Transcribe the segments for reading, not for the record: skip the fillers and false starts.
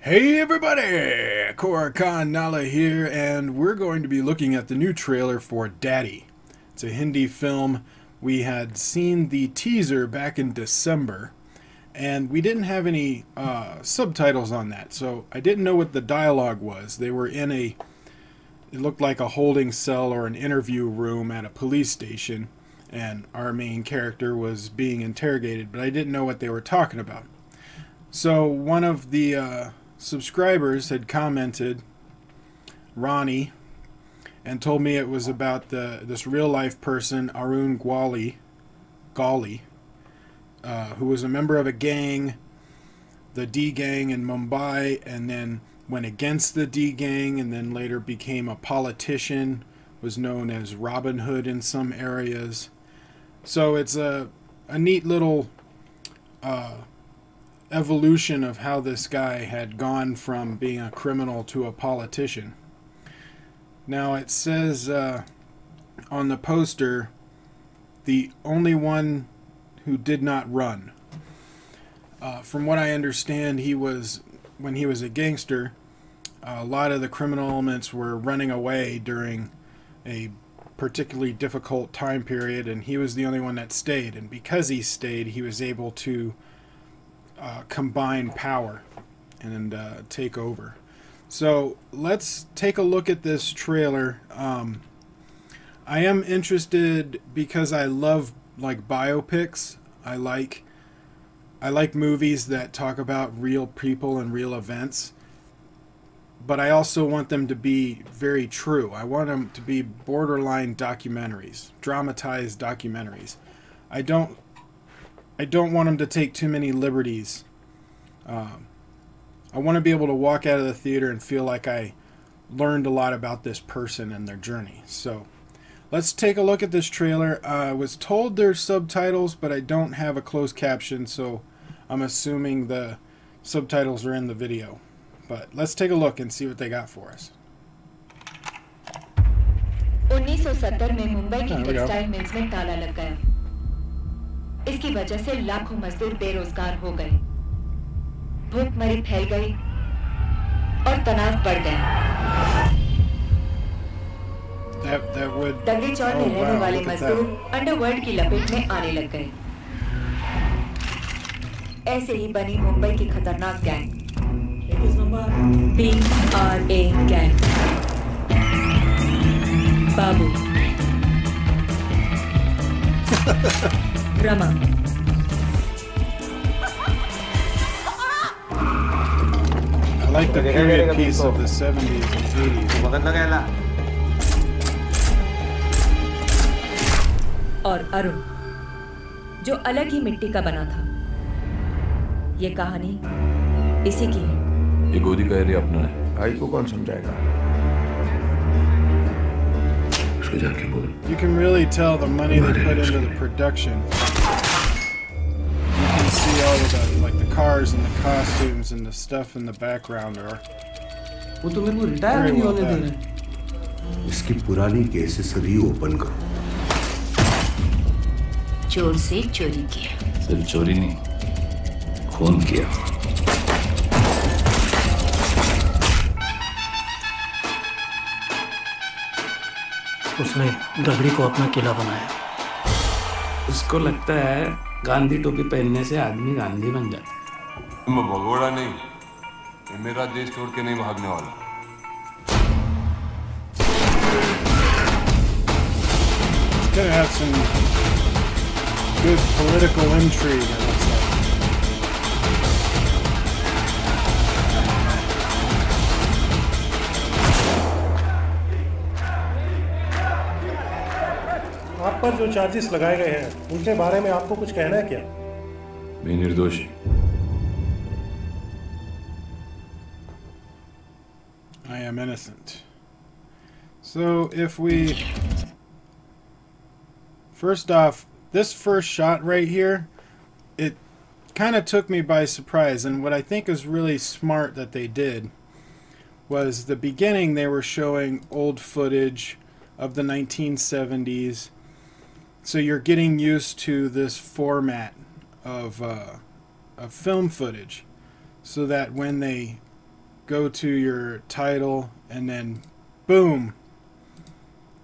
Hey everybody! Koricon Nala here, and we're going to be looking at the new trailer for Daddy. It's a Hindi film. We had seen the teaser back in December, and we didn't have any subtitles on that, so I didn't know what the dialogue was. They were in it looked like a holding cell or an interview room at a police station, and our main character was being interrogated, but I didn't know what they were talking about. So one of the subscribers had commented, Ronnie, and told me it was about this real life person, Arjun Gali, who was a member of a gang, the D gang in Mumbai, and then went against the D gang, and then later became a politician, was known as Robin Hood in some areas. So it's a neat little evolution of how this guy had gone from being a criminal to a politician. Now it says on the poster, the only one who did not run. From what I understand, when he was a gangster, a lot of the criminal elements were running away during a particularly difficult time period, and he was the only one that stayed. And because he stayed, he was able to combine power and take over. So let's take a look at this trailer. I am interested because I love biopics. I like movies that talk about real people and real events, but I also want them to be very true. I want them to be borderline documentaries, dramatized documentaries. I don't want them to take too many liberties. I want to be able to walk out of the theater and feel like I learned a lot about this person and their journey. So let's take a look at this trailer. I was told there's subtitles, but I don't have a closed caption, so I'm assuming the subtitles are in the video. But let's take a look and see what they got for us. 1970 में मुंबई की textile mills में ताला लग गया। इसकी वजह से लाखों मजदूर बेरोजगार हो गए, भूखमरी फैल गई और तनाव बढ़ गया। दंगे चौर में रहने वाले मजदूर अंडरवर्ल्ड की लपेट में आने लग गए। ऐसे ही बनी मुंबई की खतरनाक gang, PRA gang. Babu, Rama, I like the period piece of the 70s and 80s. और अरुण, जो अलग ही मिट्टी का बना था। ये कहानी इसी की है। ये गोदी का एरिया अपना है। भाई को कौन समझाएगा? उसको जाके बोल। You can really tell the money they put into the production. You can see all of the cars and the costumes and the stuff in the background are वो तो मेरे को रिटायर नहीं होने दे रहे। इसकी पुरानी केसेस रीओपन करो। चोर से चोरी किया। सिर्फ चोरी नहीं, खून किया। उसने दगड़ी को अपना किला बनाया। उसको लगता है गांधी टोपी पहनने से आदमी गांधी बन जाता। मैं भगोड़ा नहीं, मैं मेरा देश छोड़ के नहीं भागने वाला। gonna have some good political intrigue, it looks like. आप पर जो चार्जेस लगाए गए हैं उनके बारे में आपको कुछ कहना है क्या? मैं निर्दोष। I am innocent. So if we first off, this first shot right here, it kind of took me by surprise, and what I think is really smart that they did was the beginning they were showing old footage of the 1970s. So you're getting used to this format of film footage, so that when they go to your title, and then boom,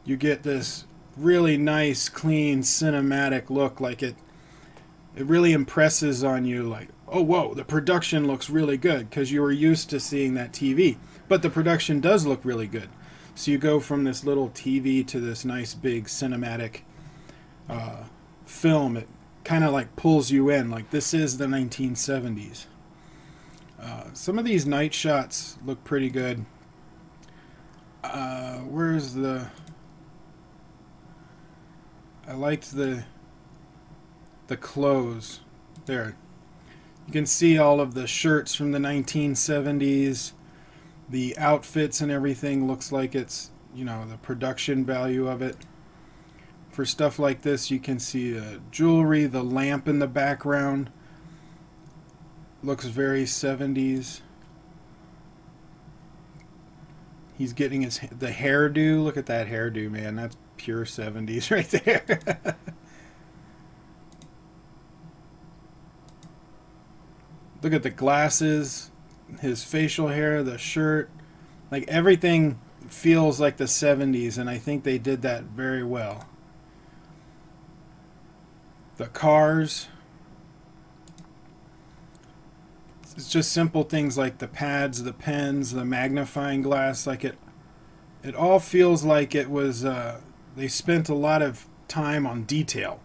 you get this really nice, clean, cinematic look. Like it really impresses on you, like, oh, whoa, the production looks really good, because you were used to seeing that TV. But the production does look really good. So you go from this little TV to this nice big cinematic film. It kind of like pulls you in, like this is the 1970s. Some of these night shots look pretty good. Where's the... I liked the clothes. There. You can see all of the shirts from the 1970s. The outfits and everything looks like it's, you know, the production value of it. For stuff like this, you can see the jewelry, the lamp in the background. Looks very 70s. He's getting the hairdo. Look at that hairdo, man. That's pure 70s right there. Look at the glasses, his facial hair, the shirt. Like everything feels like the 70s, and I think they did that very well. The cars. It's just simple things like the pads, the pens, the magnifying glass. Like it all feels like it was, they spent a lot of time on detail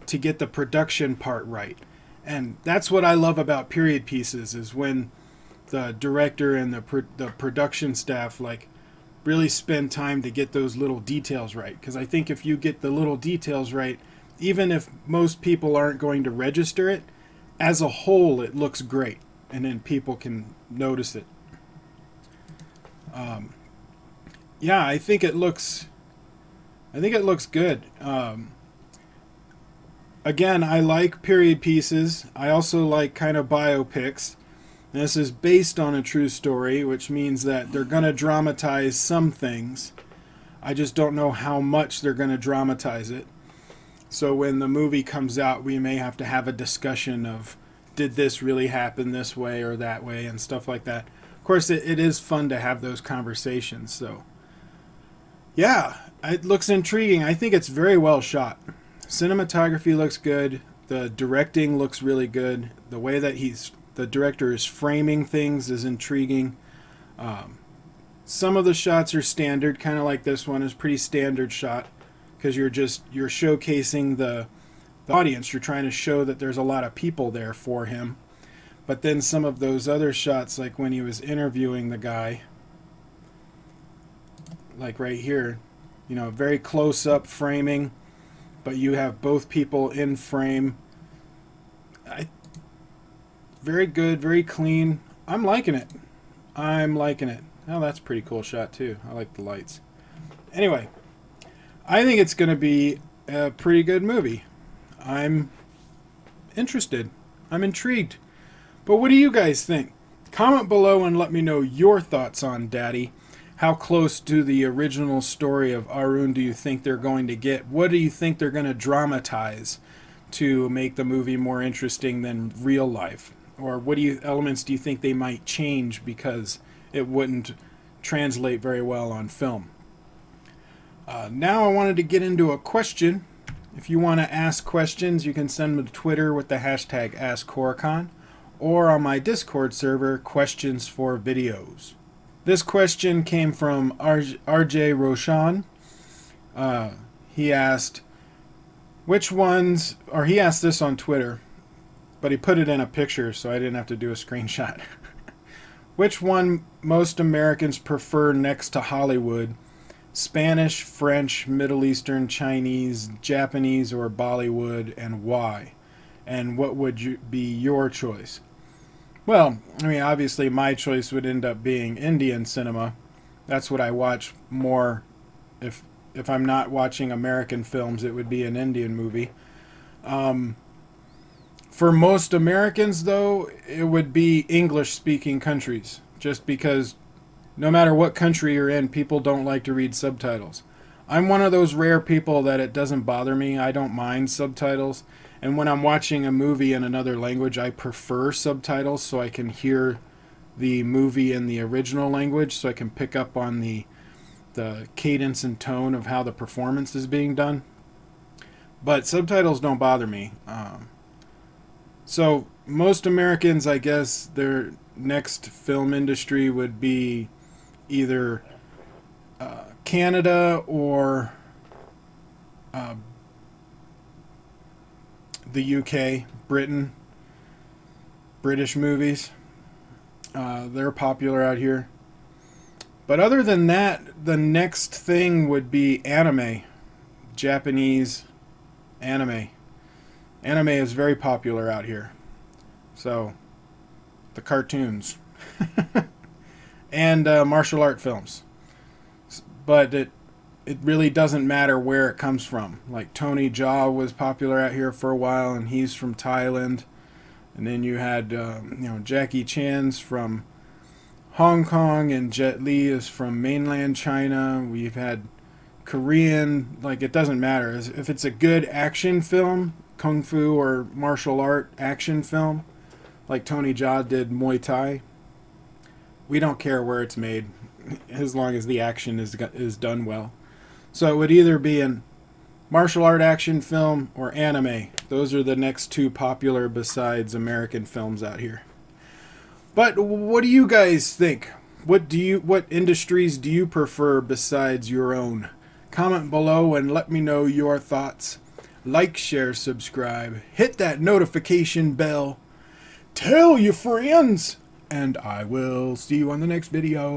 to get the production part right. And that's what I love about period pieces, is when the director and the production staff like really spend time to get those little details right. Because I think if you get the little details right, even if most people aren't going to register it, as a whole it looks great, and then people can notice it. Yeah, I think it looks good. Again, I like period pieces. I also like kind of biopics. And this is based on a true story, which means that they're going to dramatize some things. I just don't know how much they're going to dramatize it. So when the movie comes out, we may have to have a discussion of, did this really happen this way or that way, and stuff like that. Of course, it is fun to have those conversations. So, yeah, it looks intriguing. I think it's very well shot. Cinematography looks good. The directing looks really good. The way that the director is framing things is intriguing. Some of the shots are standard, kind of like this one is pretty standard shot, because you're showcasing the audience. You're trying to show that there's a lot of people there for him. But then some of those other shots, like when he was interviewing the guy, like right here, you know, very close up framing, but you have both people in frame. Very good, very clean. I'm liking it. I'm liking it. Oh, that's a pretty cool shot too. I like the lights. Anyway, I think it's going to be a pretty good movie. I'm interested. I'm intrigued. But what do you guys think? Comment below and let me know your thoughts on Daddy. How close to the original story of Arjun do you think they're going to get? What do you think they're going to dramatize to make the movie more interesting than real life? Or what elements do you think they might change because it wouldn't translate very well on film? Now I wanted to get into a question. If you want to ask questions, you can send them to Twitter with the hashtag AskKoricon, or on my Discord server, Questions for Videos. This question came from RJ Roshan. He asked, he asked this on Twitter, but he put it in a picture so I didn't have to do a screenshot. Which one most Americans prefer next to Hollywood? Spanish, French, Middle Eastern, Chinese, Japanese, or Bollywood, and why? And what would be your choice? Well, I mean, obviously my choice would end up being Indian cinema. That's what I watch more. If I'm not watching American films, it would be an Indian movie. For most Americans, though, it would be English-speaking countries, just because no matter what country you're in, people don't like to read subtitles. I'm one of those rare people that it doesn't bother me. I don't mind subtitles. And when I'm watching a movie in another language, I prefer subtitles so I can hear the movie in the original language so I can pick up on the cadence and tone of how the performance is being done. But subtitles don't bother me. So most Americans, I guess, their next film industry would be either Canada or the UK, Britain, British movies. They're popular out here. But other than that, the next thing would be anime. Japanese anime. Anime is very popular out here. So, the cartoons. And martial art films. But it really doesn't matter where it comes from. Like Tony Jaa was popular out here for a while, and he's from Thailand. And then you had Jackie Chan's from Hong Kong, and Jet Li is from mainland China. We've had Korean. Like, it doesn't matter. If it's a good action film, kung fu or martial art action film, like Tony Jaa did Muay Thai, we don't care where it's made, as long as the action is done well. So it would either be a martial art action film or anime. Those are the next two popular besides American films out here. But what do you guys think? What industries do you prefer besides your own? Comment below and let me know your thoughts. Like, share, subscribe, hit that notification bell, tell your friends, and I will see you on the next video.